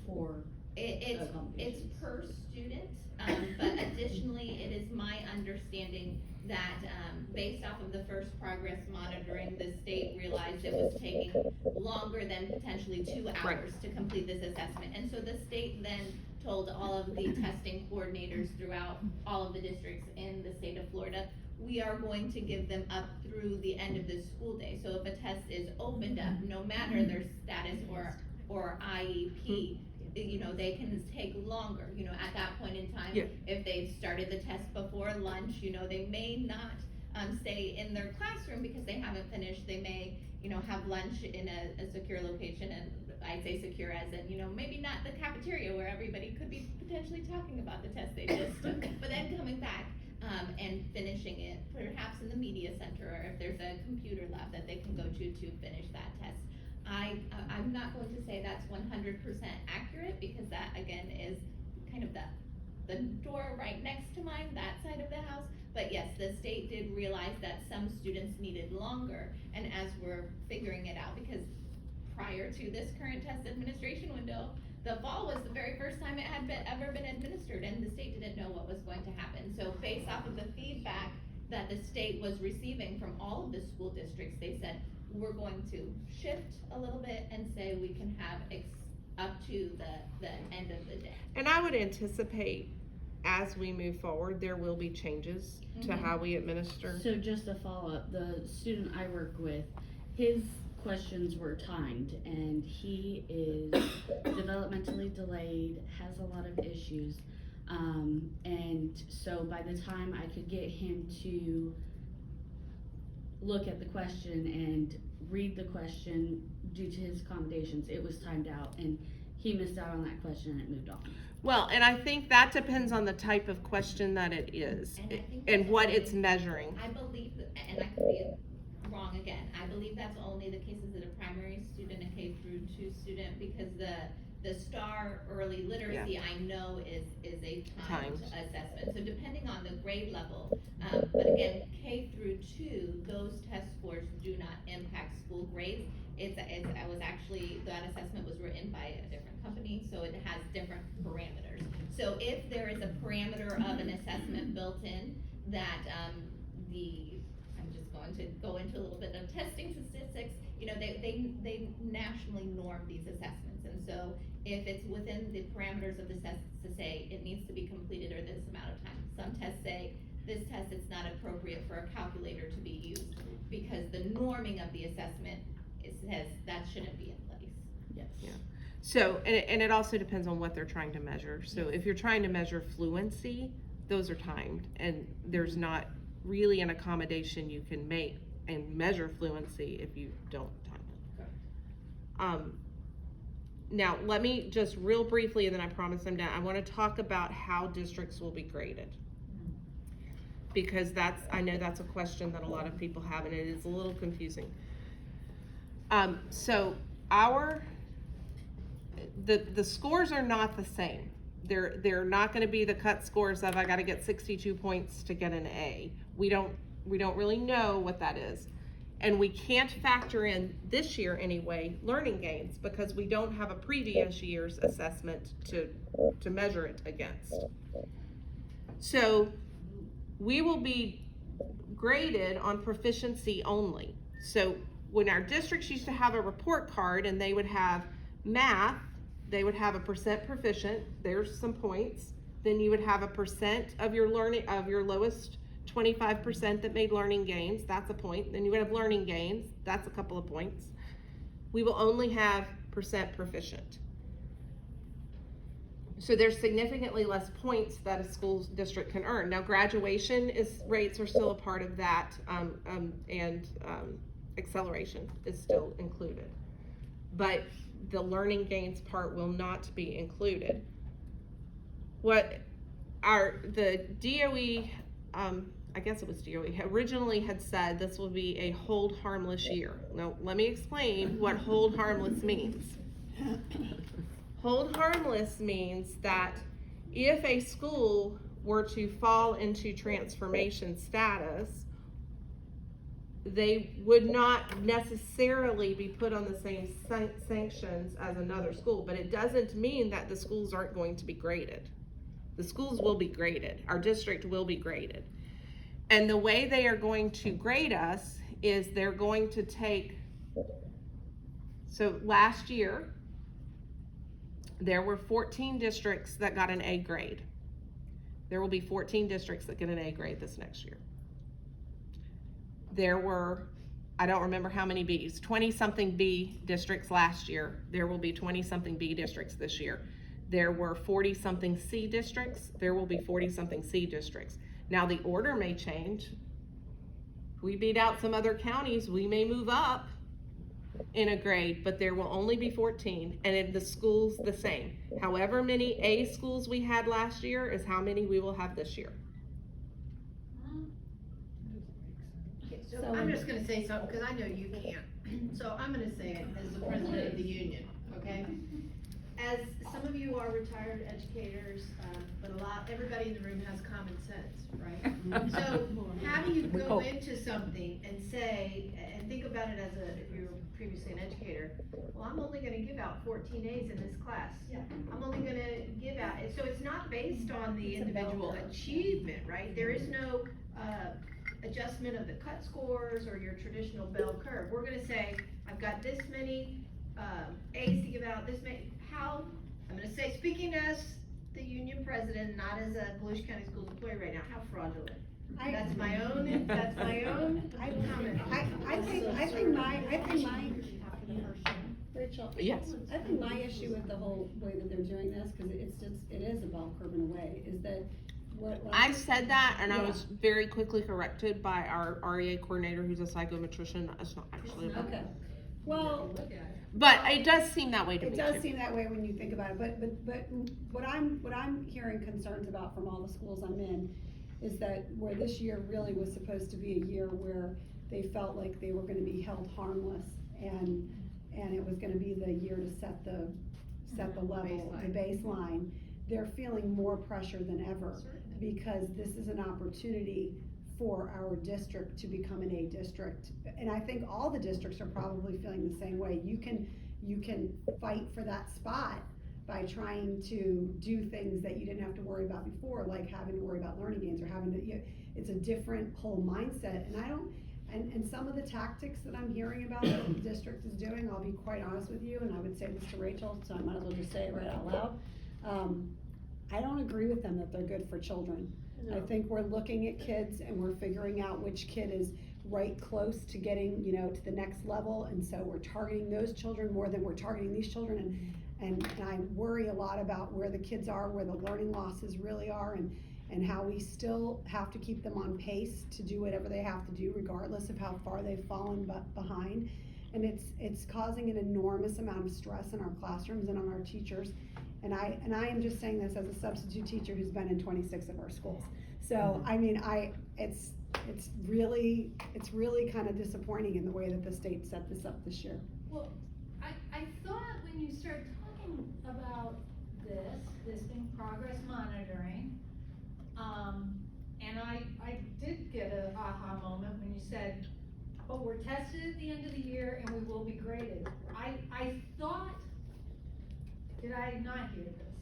S13: for
S3: It's per student, but additionally, it is my understanding that based off of the first progress monitoring, the state realized it was taking longer than potentially 2 hours to complete this assessment. And so the state then told all of the testing coordinators throughout all of the districts in the state of Florida, we are going to give them up through the end of this school day. So if a test is opened up, no matter their status or IEP, they can take longer, at that point in time.
S1: Yeah.
S3: If they've started the test before lunch, they may not, stay in their classroom because they haven't finished. They may, have lunch in a secure location, and I say secure as in, maybe not the cafeteria where everybody could be potentially talking about the test they just took, but then coming back, and finishing it, perhaps in the media center, or if there's a computer lab that they can go to finish that test. I'm not going to say that's 100% accurate, because that, again, is kind of the door right next to mine, that side of the house. But yes, the state did realize that some students needed longer, and as we're figuring it out, because prior to this current test administration window, the fall was the very first time it had ever been administered, and the state didn't know what was going to happen. So based off of the feedback that the state was receiving from all of the school districts, they said, we're going to shift a little bit and say we can have up to the end of the day.
S1: And I would anticipate, as we move forward, there will be changes to how we administer.
S13: So just a follow-up, the student I work with, his questions were timed, and he is developmentally delayed, has a lot of issues. And so by the time I could get him to look at the question and read the question due to his accommodations, it was timed out, and he missed out on that question and it moved on.
S1: Well, and I think that depends on the type of question that it is,
S3: And I think
S1: and
S3: that's
S1: what
S3: only-
S1: it's measuring.
S3: I believe, and I could be wrong again, I believe that's only the cases that a primary student and K through 2 student, because the STAR early literacy, I know is a timed assessment. So depending on the grade level, but again, K through 2, those test scores do not impact school grades. I was actually, that assessment was written by a different company, so it has different parameters. So if there is a parameter of an assessment built in that, I'm just going to go into a little bit of testing statistics, they nationally norm these assessments. And so if it's within the parameters of the test to say it needs to be completed or this amount of time, some tests say this test is not appropriate for a calculator to be used, because the norming of the assessment says that shouldn't be in place.
S13: Yes.
S1: Yeah. So, and it also depends on what they're trying to measure. So if you're trying to measure fluency, those are timed, and there's not really an accommodation you can make and measure fluency if you don't time it. Now, let me just real briefly, and then I promise I'm done, I want to talk about how districts will be graded. Because I know that's a question that a lot of people have, and it is a little confusing. So the scores are not the same. They're not going to be the cut scores of I got to get 62 points to get an A. We don't really know what that is. And we can't factor in this year anyway learning gains, because we don't have a previous year's assessment to measure it against. So we will be graded on proficiency only. So when our districts used to have a report card and they would have math, they would have a % proficient, there's some points. Then you would have a % of your learning, of your lowest 25% that made learning gains, that's a point. Then you would have learning gains, that's a couple of points. We will only have % proficient. So there's significantly less points that a school district can earn. Now graduation rates are still a part of that, and acceleration is still included. But the learning gains part will not be included. What the DOE, I guess it was DOE, originally had said this will be a hold harmless year. Now, let me explain what hold harmless means. Hold harmless means that if a school were to fall into transformation status, they would not necessarily be put on the same sanctions as another school, but it doesn't mean that the schools aren't going to be graded. The schools will be graded. Our district will be graded. And the way they are going to grade us is they're going to take, so last year, there were 14 districts that got an A grade. There will be 14 districts that get an A grade this next year. There were, I don't remember how many Bs, 20-something B districts last year. There will be 20-something B districts this year. there were 40-something C districts, there will be 40-something C districts. Now, the order may change. We beat out some other counties, we may move up in a grade, but there will only be 14, and in the schools, the same. However many A schools we had last year is how many we will have this year.
S6: So I'm just gonna say something, cause I know you can't, so I'm gonna say it as the president of the union, okay? As some of you are retired educators, but everybody in the room has common sense, right? So how do you go into something and say, and think about it as if you were previously an educator, well, I'm only gonna give out 14 A's in this class.
S12: Yeah.
S6: I'm only gonna give out, so it's not based on the individual achievement, right? There is no, adjustment of the cut scores or your traditional bell curve. We're gonna say, I've got this many, A's to give out, this many, I'm gonna say, speaking as the union president, not as a Volusia County Schools employee right now, how fraudulent. That's my own comment.
S7: I think my, Rachel.
S1: Yes.
S7: I think my issue with the whole way that they're doing this, cause it is a bell curve in a way, is that what
S1: I said that, and I
S7: Yeah.
S1: was very quickly corrected by our REA coordinator, who's a psychometrician. It's not actually a bell
S7: Okay, well,
S1: but it does seem that way to me
S7: it does
S1: too.
S7: seem that way when you think about it, but what I'm hearing concerns about from all the schools I'm in is that where this year really was supposed to be a year where they felt like they were gonna be held harmless and it was gonna be the year to set the level, the baseline. They're feeling more pressure than ever because this is an opportunity for our district to become an A district. And I think all the districts are probably feeling the same way. You can fight for that spot by trying to do things that you didn't have to worry about before, like having to worry about learning gains or having to, it's a different whole mindset. And some of the tactics that I'm hearing about that the district is doing, I'll be quite honest with you, and I would say this to Rachel, so I might as well just say it right out loud. I don't agree with them that they're good for children. I think we're looking at kids and we're figuring out which kid is right close to getting, to the next level, and so we're targeting those children more than we're targeting these children, and I worry a lot about where the kids are, where the learning losses really are, and how we still have to keep them on pace to do whatever they have to do regardless of how far they've fallen behind. And it's causing an enormous amount of stress in our classrooms and on our teachers. And I am just saying this as a substitute teacher who's been in 26 of our schools. So, I mean, it's really kind of disappointing in the way that the state set this up this year.
S2: Well, I thought when you started talking about this thing, progress monitoring, and I did get an aha moment when you said, but we're tested at the end of the year and we will be graded. I thought, did I not hear this?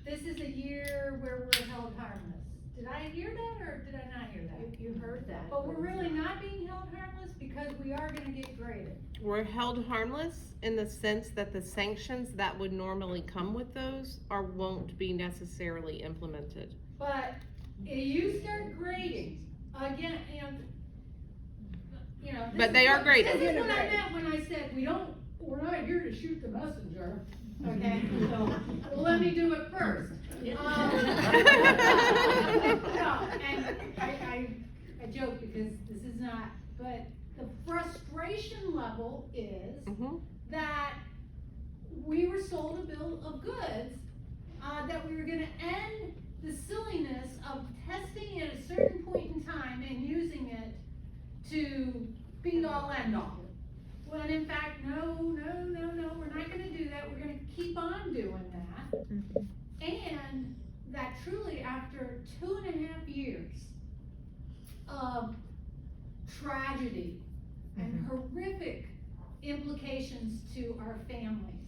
S2: This is a year where we're held harmless. Did I hear that or did I not hear that?
S6: You heard that.
S2: But we're really not being held harmless because we are gonna get graded.
S1: We're held harmless in the sense that the sanctions that would normally come with those won't be necessarily implemented.
S2: But if you start grading, again,
S1: But they are graded.
S2: This is what I meant when I said, we're not here to shoot the messenger, okay? So, let me do it first. No, and I joke because this is not, but the frustration level is that we were sold a bill of goods, that we were gonna end the silliness of testing at a certain point in time and using it to be all end all. When in fact, no, we're not gonna do that, we're gonna keep on doing that. And that truly after 2.5 years of tragedy and horrific implications to our families,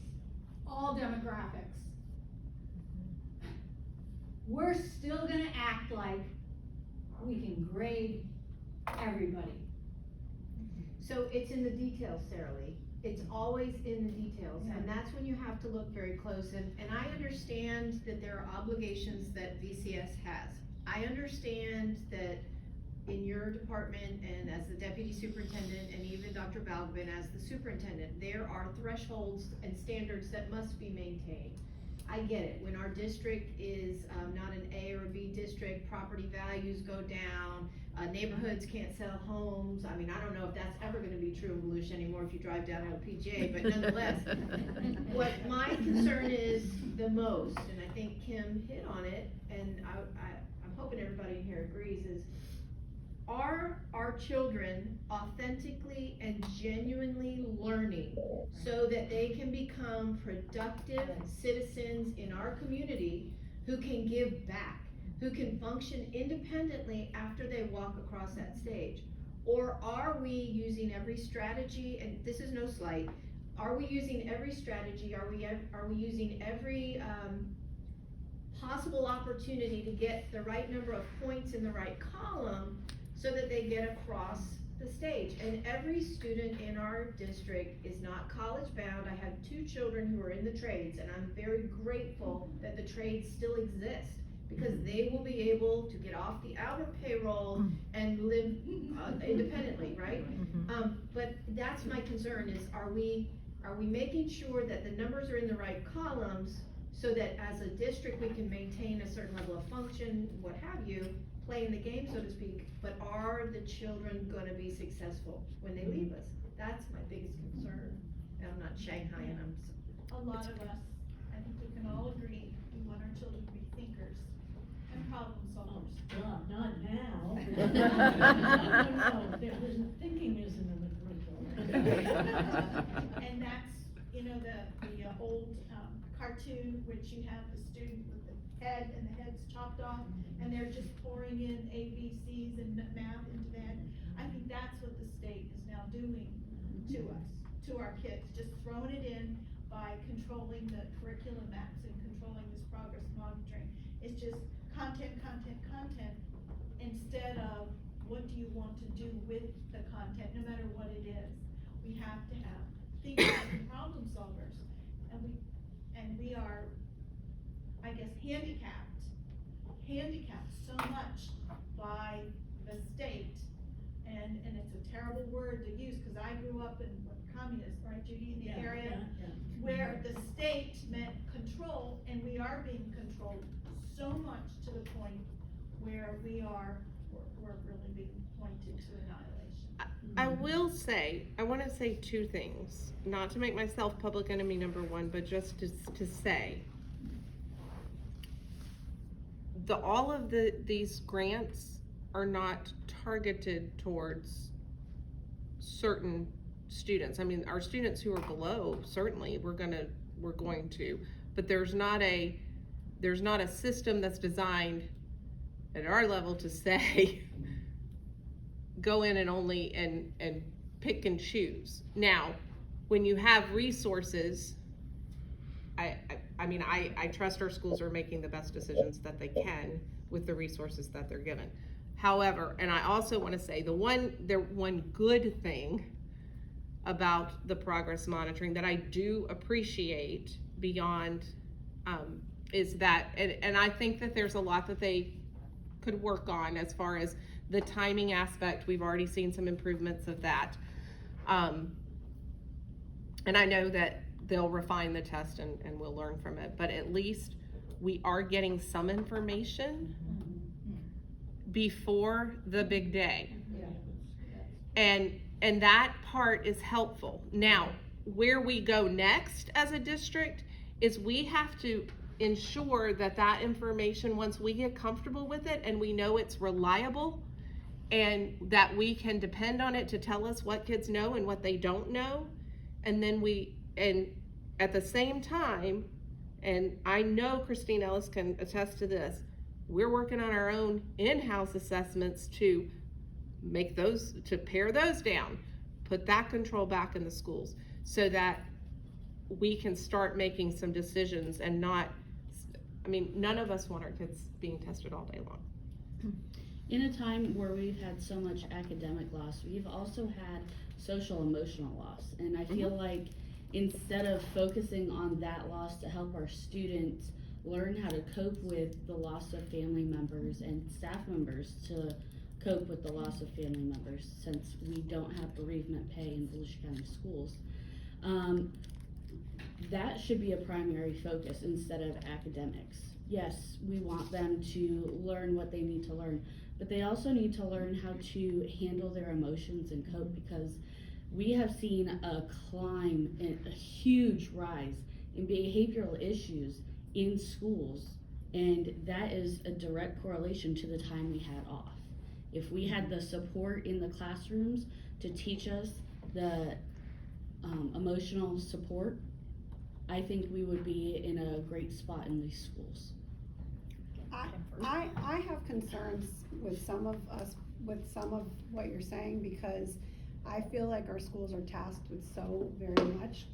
S2: all demographics, we're still gonna act like we can grade everybody.
S6: So it's in the details, Sarah Lee. It's always in the details, and that's when you have to look very close. And I understand that there are obligations that VCS has. I understand that in your department and as the deputy superintendent and even Dr. Balgobin as the superintendent, there are thresholds and standards that must be maintained. I get it, when our district is, not an A or a B district, property values go down, neighborhoods can't sell homes, I mean, I don't know if that's ever gonna be true in Volusia anymore if you drive down LPGA, but nonetheless, what my concern is the most, and I think Kim hit on it, and I'm hoping everybody in here agrees, is are our children authentically and genuinely learning so that they can become productive citizens in our community who can give back, who can function independently after they walk across that stage? Or are we using every strategy, and this is no slight, are we using every strategy, are we using every possible opportunity to get the right number of points in the right column so that they get across the stage? And every student in our district is not college bound. I have 2 children who are in the trades, and I'm very grateful that the trades still exist, because they will be able to get off the Albert payroll and live independently, right? But that's my concern, is are we making sure that the numbers are in the right columns so that as a district we can maintain a certain level of function, what have you, playing the game, so to speak, but are the children gonna be successful when they leave us? That's my biggest concern. And I'm not Shanghaiing them.
S12: A lot of us, I think we can all agree, we want our children to be thinkers and problem solvers.
S14: Not now. No, thinking isn't in the curriculum.
S12: And that's, you know, the old cartoon, which you have the student with the head and the head's chopped off, and they're just pouring in A, B, C's and math into that. I think that's what the state is now doing to us, to our kids, just throwing it in by controlling the curriculum maps and controlling this progress monitoring. It's just content, instead of what do you want to do with the content, no matter what it is. We have to have thinkers and problem solvers, and we are, I guess, handicapped so much by the state, and it's a terrible word to use, because I grew up in communist, right, Judy, in the area where the state meant control, and we are being controlled so much to the point where we're really being pointed to annihilation.
S1: I will say, I wanna say 2 things, not to make myself public enemy number 1, but just to say, all of these grants are not targeted towards certain students. I mean, our students who are below, certainly we're going to, but there's not a system that's designed at our level to say, go in and only and pick and choose. Now, when you have resources, I trust our schools are making the best decisions that they can with the resources that they're given. However, and I also want to say the one good thing about the progress monitoring that I do appreciate beyond is that, and I think that there's a lot that they could work on as far as the timing aspect. We've already seen some improvements of that. And I know that they'll refine the test and we'll learn from it, but at least we are getting some information before the big day. And that part is helpful. Now, where we go next as a district is we have to ensure that information, once we get comfortable with it and we know it's reliable and that we can depend on it to tell us what kids know and what they don't know, and then and at the same time, and I know Christine Ellis can attest to this, we're working on our own in-house assessments to pare those down, put that control back in the schools so that we can start making some decisions and not, none of us want our kids being tested all day long.
S13: In a time where we've had so much academic loss, we've also had social emotional loss. And I feel like instead of focusing on that loss to help our students learn how to cope with the loss of family members and staff members to cope with the loss of family members, since we don't have bereavement pay in Volusia County schools, that should be a primary focus instead of academics. Yes, we want them to learn what they need to learn, but they also need to learn how to handle their emotions and cope, because we have seen a climb and a huge rise in behavioral issues in schools, and that is a direct correlation to the time we had off. If we had the support in the classrooms to teach us the emotional support, I think we would be in a great spot in these schools.
S7: I have concerns with some of what you're saying, because I feel like our schools are tasked with so very much.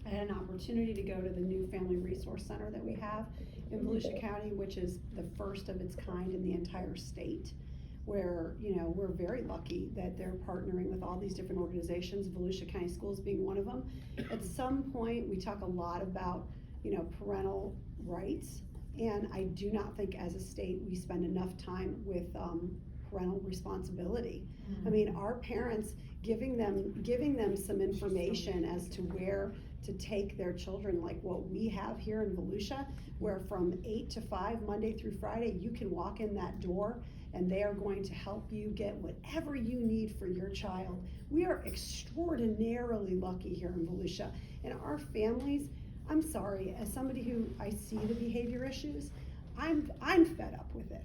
S7: I had an opportunity to go to the new Family Resource Center that we have in Volusia County, which is the first of its kind in the entire state, where, you know, we're very lucky that they're partnering with all these different organizations, Volusia County Schools being one of them. At some point, we talk a lot about, you know, parental rights, and I do not think as a state we spend enough time with parental responsibility. I mean, our parents giving them some information as to where to take their children, like what we have here in Volusia, where from 8 to 5, Monday through Friday, you can walk in that door and they are going to help you get whatever you need for your child. We are extraordinarily lucky here in Volusia. And our families, I'm sorry, as somebody who I see the behavior issues, I'm fed up with it.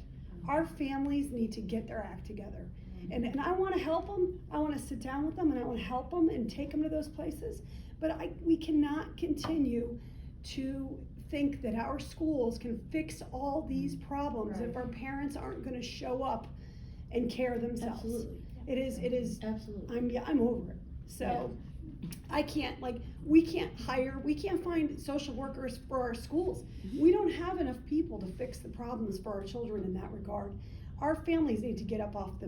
S7: Our families need to get their act together. And I wanna help them, I wanna sit down with them and I wanna help them and take them to those places. But we cannot continue to think that our schools can fix all these problems if our parents aren't gonna show up and care themselves.
S13: Absolutely.
S7: It is,
S13: Absolutely.
S7: I'm over it. So, I can't, we can't find social workers for our schools. We don't have enough people to fix the problems for our children in that regard. Our families need to get up off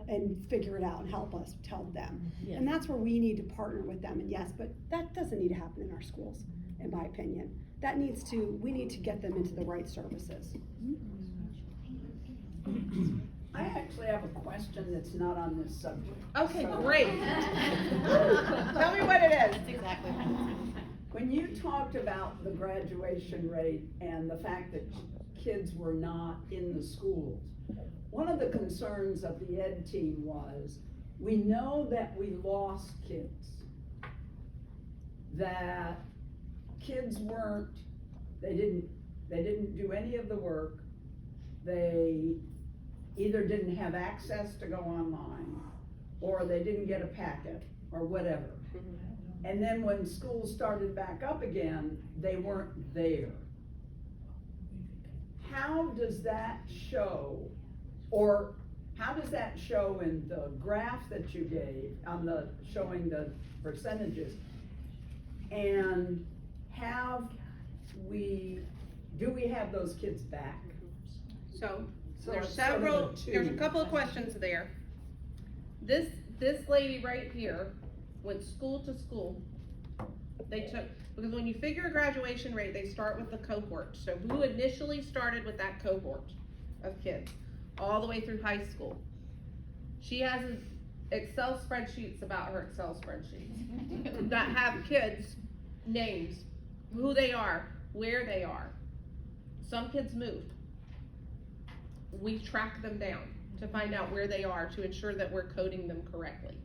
S7: and figure it out and help us tell them.
S13: Yeah.
S7: And that's where we need to partner with them, and yes, but that doesn't need to happen in our schools, in my opinion. We need to get them into the right services.
S5: I actually have a question that's not on this subject.
S1: Okay,
S5: So-
S1: great. Tell me what it is.
S3: That's exactly what I'm saying.
S5: When you talked about the graduation rate and the fact that kids were not in the schools, one of the concerns of the ed team was, we know that we lost kids. That kids they didn't do any of the work. They either didn't have access to go online, or they didn't get a packet, or whatever. And then when school started back up again, they weren't there. How does that show, or how does that show in the graph that you gave showing the percentages? And do we have those kids back?
S1: So,
S5: So
S1: there's
S5: it's sort of
S1: several,
S5: a two.
S1: there's a couple of questions there. This lady right here went school to school. Because when you figure a graduation rate, they start with the cohort. So who initially started with that cohort of kids, all the way through high school? She has Excel spreadsheets about her Excel spreadsheets that have kids' names, who they are, where they are. Some kids moved. We track them down to find out where they are to ensure that we're coding them correctly.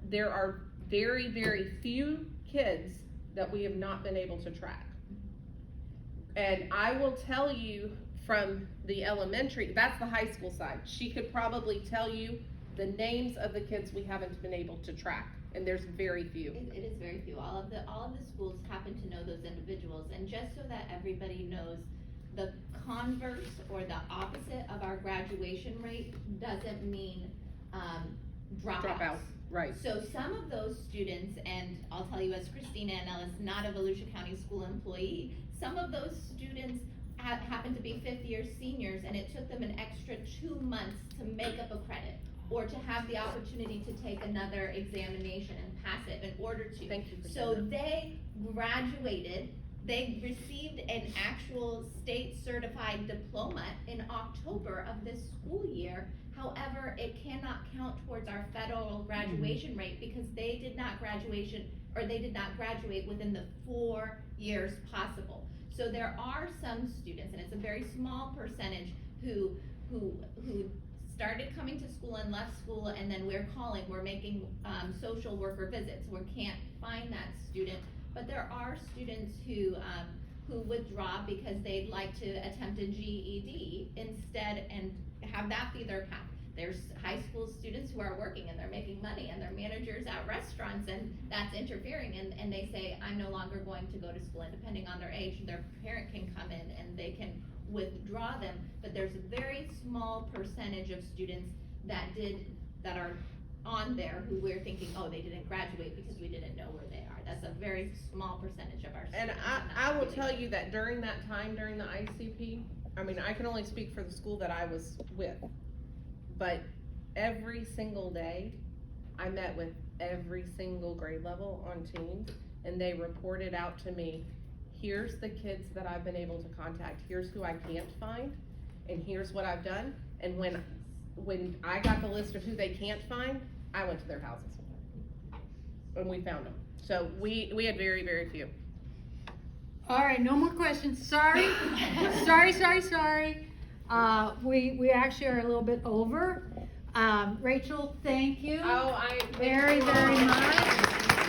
S1: There are very, very few kids that we have not been able to track. And I will tell you from the elementary, that's the high school side. She could probably tell you the names of the kids we haven't been able to track, and there's very few.
S3: It is very few. All of the schools happen to know those individuals, and just so that everybody knows, the converse or the opposite of our graduation rate doesn't mean dropouts.
S1: Right.
S3: So some of those students, and I'll tell you as Christina and Ellis, not a Volusia County school employee, some of those students happen to be 5th year seniors, and it took them an extra 2 months to make up a credit or to have the opportunity to take another examination and pass it in order to.
S1: Thank you for
S3: So
S1: saying that.
S3: they graduated They received an actual state certified diploma in October of this school year. However, it cannot count towards our federal graduation rate because they did not graduate within the 4 years possible. So there are some students, and it's a very small percentage, who started coming to school and left school, and then we're making social worker visits. We can't find that student, but there are students who withdraw because they'd like to attempt a GED instead and have that be their path. There's high school students who are working and they're making money and they're managers at restaurants, and that's interfering, and they say, I'm no longer going to go to school, and depending on their age, their parent can come in and they can withdraw them. But there's a very small percentage of students that are on there who we're thinking, oh, they didn't graduate because we didn't know where they are. That's a very small percentage of our
S1: And
S3: students.
S1: I will tell you that during that time, during the ICP, I mean, I can only speak for the school that I was with, but every single day, I met with every single grade level on Teams, and they reported out to me, here's the kids that I've been able to contact, here's who I can't find, and here's what I've done. And when I got the list of who they can't find, I went to their houses, and we found them. So we had very, very few.
S2: All right, no more questions. Sorry. Sorry. We actually are a little bit over. Rachel, thank you.
S1: Oh,
S2: very much.